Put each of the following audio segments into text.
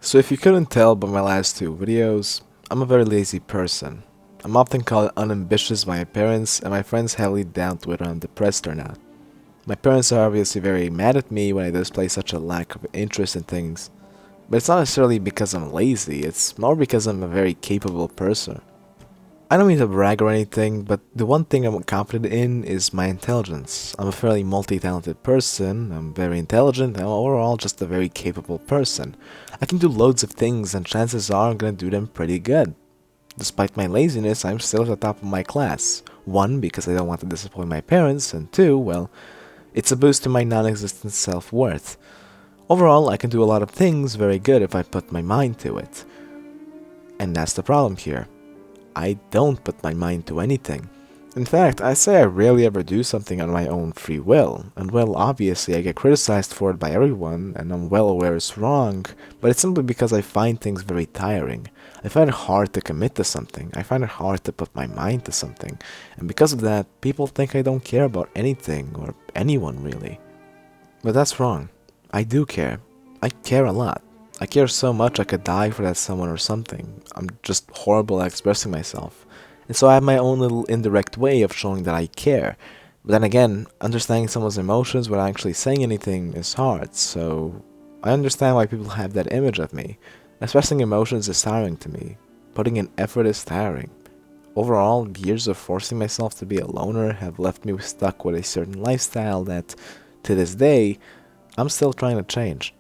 So if you couldn't tell by my last two videos, I'm a very lazy person. I'm often called unambitious by my parents, and my friends heavily doubt whether I'm depressed or not. My parents are obviously very mad at me when I display such a lack of interest in things, but it's not necessarily because I'm lazy, it's more because I'm a very capable person. I don't mean to brag or anything, but the one thing I'm confident in is my intelligence. I'm a fairly multi-talented person, I'm very intelligent, and overall just a very capable person. I can do loads of things, and chances are I'm gonna do them pretty good. Despite my laziness, I'm still at the top of my class. One, because I don't want to disappoint my parents, and two, well, it's a boost to my non-existent self-worth. Overall, I can do a lot of things very good if I put my mind to it. And that's the problem here. I don't put my mind to anything. In fact, I say I rarely ever do something on my own free will, and well, obviously I get criticized for it by everyone, and I'm well aware it's wrong, but it's simply because I find things very tiring. I find it hard to commit to something, I find it hard to put my mind to something, and because of that, people think I don't care about anything, or anyone really. But that's wrong. I do care. I care a lot. I care so much I could die for that someone or something. I'm just horrible at expressing myself. And so I have my own little indirect way of showing that I care. But then again, understanding someone's emotions without actually saying anything is hard, so I understand why people have that image of me. Expressing emotions is tiring to me. Putting in effort is tiring. Overall, years of forcing myself to be a loner have left me stuck with a certain lifestyle that, to this day, I'm still trying to change.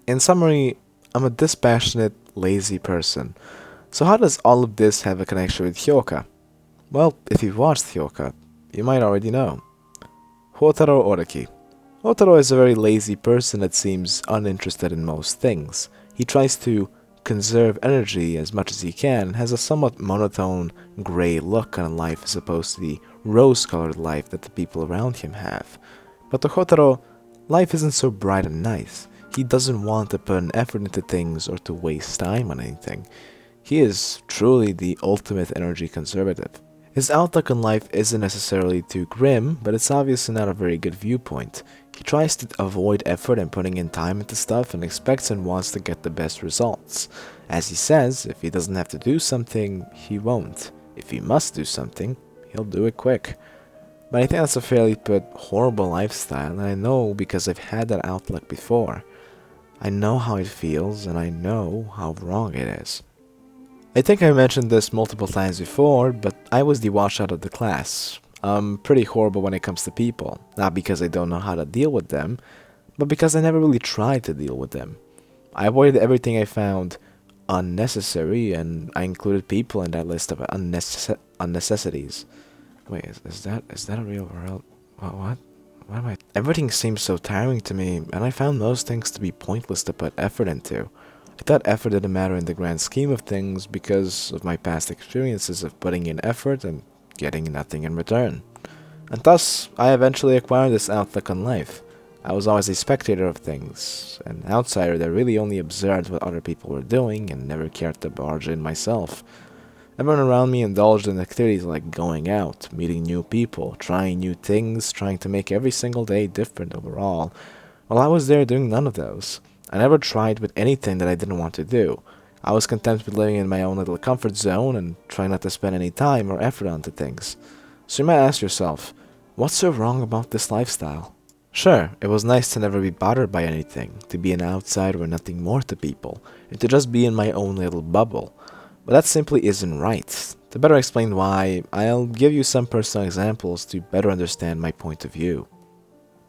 In summary, I'm a dispassionate, lazy person. So how does all of this have a connection with Hyouka? Well, if you've watched Hyouka, you might already know. Houtaro Oraki. Houtaro is a very lazy person that seems uninterested in most things. He tries to conserve energy as much as he can and has a somewhat monotone, grey look on life as opposed to the rose-colored life that the people around him have. But to Houtaro, life isn't so bright and nice. He doesn't want to put an effort into things or to waste time on anything. He is truly the ultimate energy conservative. His outlook on life isn't necessarily too grim, but it's obviously not a very good viewpoint. He tries to avoid effort and putting in time into stuff and expects and wants to get the best results. As he says, if he doesn't have to do something, he won't. If he must do something, he'll do it quick. But I think that's a fairly put horrible lifestyle, and I know because I've had that outlook before. I know how it feels, and I know how wrong it is. I think I mentioned this multiple times before, but I was the washout of the class. I'm pretty horrible when it comes to people, not because I don't know how to deal with them, but because I never really tried to deal with them. I avoided everything I found unnecessary, and I included people in that list of unnecessities. Wait, is that a real world? What? What am I? Everything seems so tiring to me, and I found most things to be pointless to put effort into. I thought effort didn't matter in the grand scheme of things because of my past experiences of putting in effort and getting nothing in return. And thus, I eventually acquired this outlook on life. I was always a spectator of things, an outsider that really only observed what other people were doing and never cared to barge in myself. Everyone around me indulged in activities like going out, meeting new people, trying new things, trying to make every single day different overall, while I was there doing none of those. I never tried with anything that I didn't want to do. I was content with living in my own little comfort zone and trying not to spend any time or effort onto things. So you might ask yourself, what's so wrong about this lifestyle? Sure, it was nice to never be bothered by anything, to be an outsider or nothing more to people, and to just be in my own little bubble. But that simply isn't right. To better explain why, I'll give you some personal examples to better understand my point of view.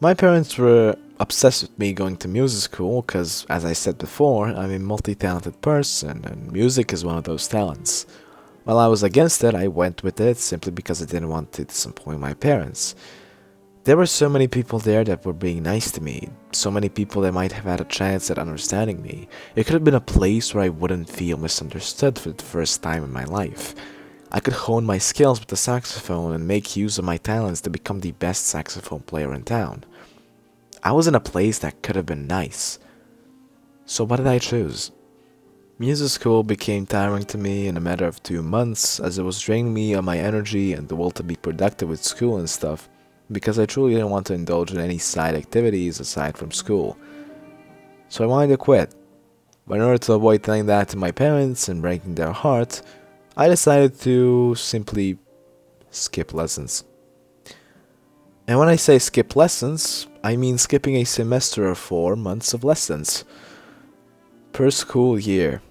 My parents were obsessed with me going to music school because, as I said before, I'm a multi-talented person and music is one of those talents. While I was against it, I went with it simply because I didn't want to disappoint my parents. There were so many people there that were being nice to me, so many people that might have had a chance at understanding me. It could have been a place where I wouldn't feel misunderstood for the first time in my life. I could hone my skills with the saxophone and make use of my talents to become the best saxophone player in town. I was in a place that could have been nice. So what did I choose? Music school became tiring to me in a matter of 2 months as it was draining me of my energy and the will to be productive with school and stuff, because I truly didn't want to indulge in any side activities aside from school. So I wanted to quit. But in order to avoid telling that to my parents and breaking their heart, I decided to simply skip lessons. And when I say skip lessons, I mean skipping a semester or 4 months of lessons per school year.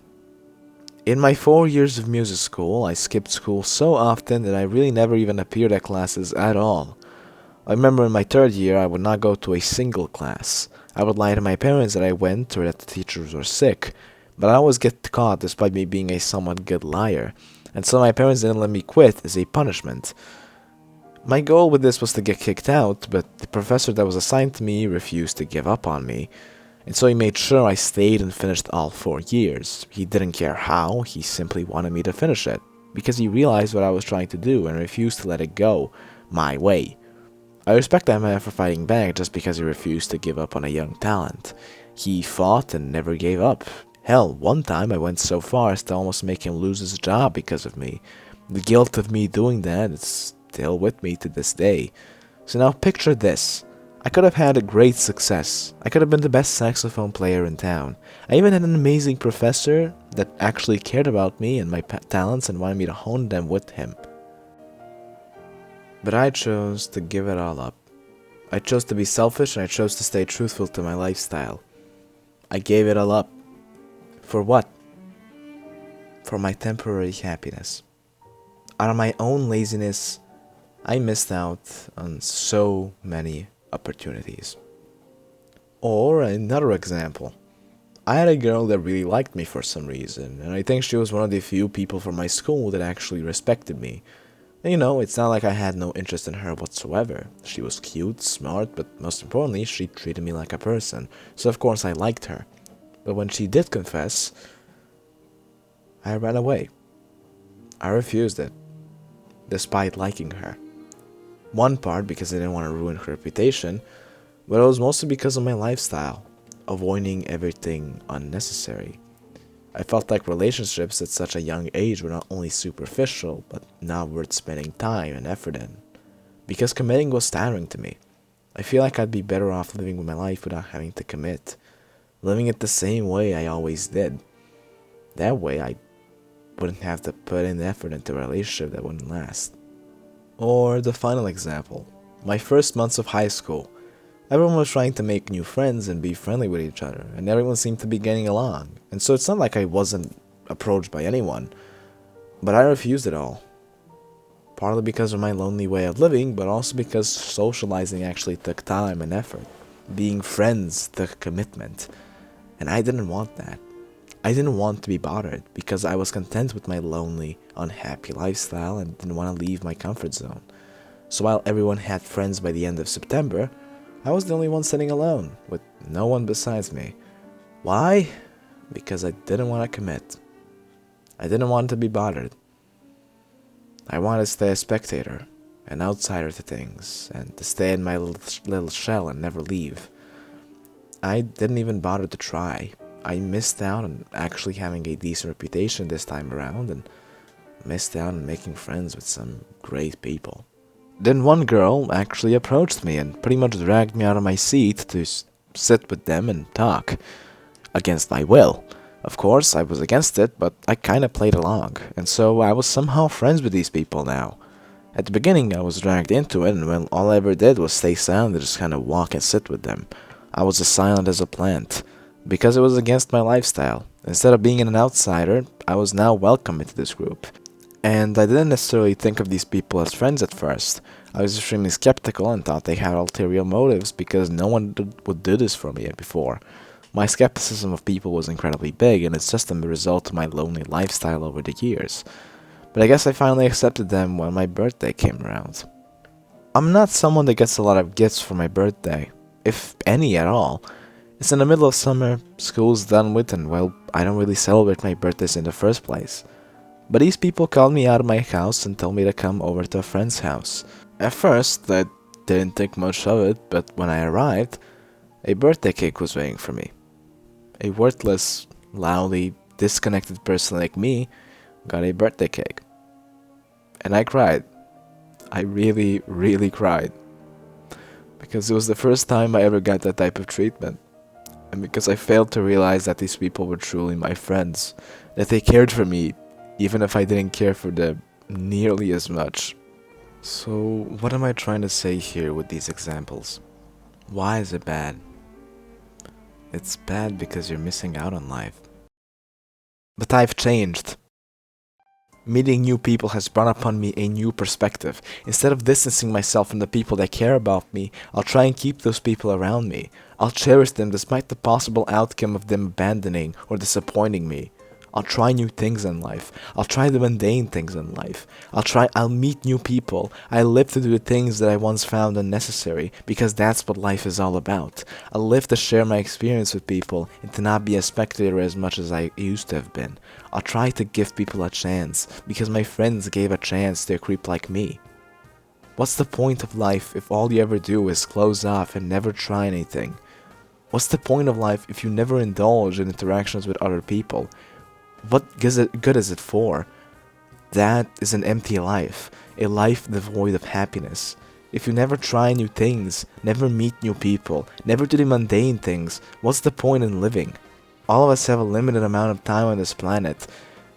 In my 4 years of music school, I skipped school so often that I really never even appeared at classes at all. I remember in my 3rd year, I would not go to a single class. I would lie to my parents that I went or that the teachers were sick, but I always get caught despite me being a somewhat good liar, and so my parents didn't let me quit as a punishment. My goal with this was to get kicked out, but the professor that was assigned to me refused to give up on me, and so he made sure I stayed and finished all 4 years. He didn't care how, he simply wanted me to finish it, because he realized what I was trying to do and refused to let it go my way. I respect that man for fighting back just because he refused to give up on a young talent. He fought and never gave up. Hell, one time I went so far as to almost make him lose his job because of me. The guilt of me doing that is still with me to this day. So now picture this. I could have had a great success. I could have been the best saxophone player in town. I even had an amazing professor that actually cared about me and my talents and wanted me to hone them with him. But I chose to give it all up. I chose to be selfish and I chose to stay truthful to my lifestyle. I gave it all up. For what? For my temporary happiness. Out of my own laziness, I missed out on so many opportunities. Or another example. I had a girl that really liked me for some reason, and I think she was one of the few people from my school that actually respected me. And it's not like I had no interest in her whatsoever. She was cute, smart, but most importantly, she treated me like a person, so of course I liked her. But when she did confess, I ran away. I refused it, despite liking her. One part because I didn't want to ruin her reputation, but it was mostly because of my lifestyle, avoiding everything unnecessary. I felt like relationships at such a young age were not only superficial, but not worth spending time and effort in. Because committing was tiring to me. I feel like I'd be better off living with my life without having to commit. Living it the same way I always did. That way I wouldn't have to put in effort into a relationship that wouldn't last. Or the final example. My first months of high school. Everyone was trying to make new friends and be friendly with each other, and everyone seemed to be getting along. And so it's not like I wasn't approached by anyone, but I refused it all. Partly because of my lonely way of living, but also because socializing actually took time and effort. Being friends took commitment, and I didn't want that. I didn't want to be bothered because I was content with my lonely, unhappy lifestyle and didn't want to leave my comfort zone. So while everyone had friends by the end of September, I was the only one sitting alone, with no one besides me. Why? Because I didn't want to commit. I didn't want to be bothered. I wanted to stay a spectator, an outsider to things, and to stay in my little shell and never leave. I didn't even bother to try. I missed out on actually having a decent reputation this time around, and missed out on making friends with some great people. Then one girl actually approached me and pretty much dragged me out of my seat to sit with them and talk. Against my will. Of course, I was against it, but I kinda played along, and so I was somehow friends with these people now. At the beginning, I was dragged into it, and well, all I ever did was stay silent and just kinda walk and sit with them. I was as silent as a plant, because it was against my lifestyle. Instead of being an outsider, I was now welcome into this group. And I didn't necessarily think of these people as friends at first. I was extremely skeptical and thought they had ulterior motives because no one would do this for me before. My skepticism of people was incredibly big, and it's just a result of my lonely lifestyle over the years. But I guess I finally accepted them when my birthday came around. I'm not someone that gets a lot of gifts for my birthday, if any at all. It's in the middle of summer, school's done with, and well, I don't really celebrate my birthdays in the first place. But these people called me out of my house and told me to come over to a friend's house. At first, I didn't think much of it, but when I arrived, a birthday cake was waiting for me. A worthless, loudly disconnected person like me got a birthday cake. And I cried. I really, really cried. Because it was the first time I ever got that type of treatment. and because I failed to realize that these people were truly my friends, that they cared for me, even if I didn't care for them nearly as much. So, what am I trying to say here with these examples? Why is it bad? It's bad because you're missing out on life. But I've changed. Meeting new people has brought upon me a new perspective. Instead of distancing myself from the people that care about me, I'll try and keep those people around me. I'll cherish them despite the possible outcome of them abandoning or disappointing me. I'll try new things in life. I'll try the mundane things in life. I'll meet new people. I live to do the things that I once found unnecessary, because that's what life is all about. I live to share my experience with people and to not be a spectator as much as I used to have been. I'll try to give people a chance, because my friends gave a chance to a creep like me. What's the point of life if all you ever do is close off and never try anything? What's the point of life if you never indulge in interactions with other people? What good is it for? That is an empty life, a life devoid of happiness. If you never try new things, never meet new people, never do the mundane things, what's the point in living? All of us have a limited amount of time on this planet.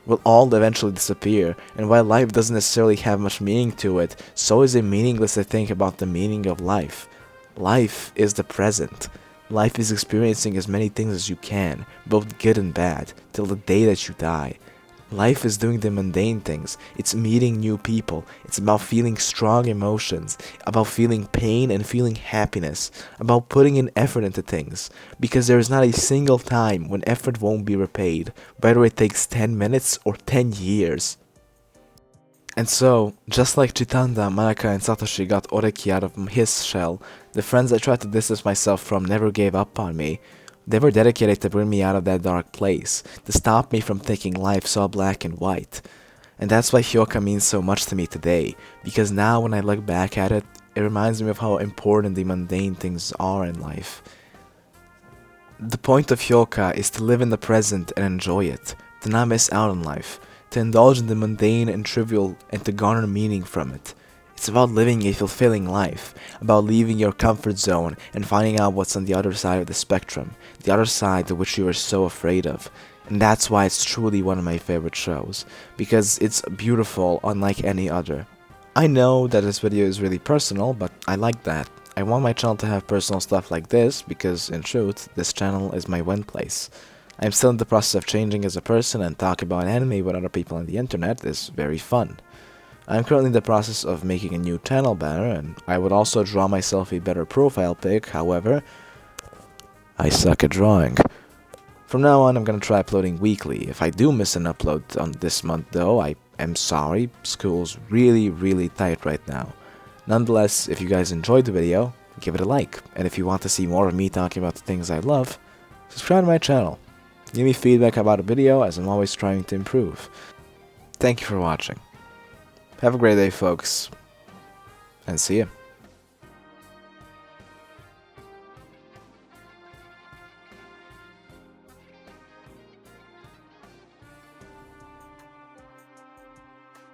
We'll all eventually disappear, and while life doesn't necessarily have much meaning to it, so is it meaningless to think about the meaning of life. Life is the present. Life is experiencing as many things as you can, both good and bad, till the day that you die. Life is doing the mundane things. It's meeting new people. It's about feeling strong emotions, about feeling pain and feeling happiness, about putting in effort into things. Because there is not a single time when effort won't be repaid, whether it takes 10 minutes or 10 years. And so, just like Chitanda, Manaka, and Satoshi got Oreki out of his shell, the friends I tried to distance myself from never gave up on me. They were dedicated to bring me out of that dark place, to stop me from thinking life so black and white. And that's why Hyouka means so much to me today, because now when I look back at it, it reminds me of how important the mundane things are in life. The point of Hyouka is to live in the present and enjoy it, to not miss out on life, to indulge in the mundane and trivial and to garner meaning from it. It's about living a fulfilling life, about leaving your comfort zone and finding out what's on the other side of the spectrum, the other side of which you are so afraid of. And that's why it's truly one of my favorite shows, because it's beautiful unlike any other. I know that this video is really personal, but I like that. I want my channel to have personal stuff like this, because in truth, this channel is my one place. I'm still in the process of changing as a person, and talking about anime with other people on the internet is very fun. I'm currently in the process of making a new channel banner, and I would also draw myself a better profile pic, however, I suck at drawing. From now on, I'm gonna try uploading weekly. If I do miss an upload on this month though, I am sorry, school's really tight right now. Nonetheless, if you guys enjoyed the video, give it a like, and if you want to see more of me talking about the things I love, subscribe to my channel. Give me feedback about a video, as I'm always trying to improve. Thank you for watching. Have a great day, folks, and see ya.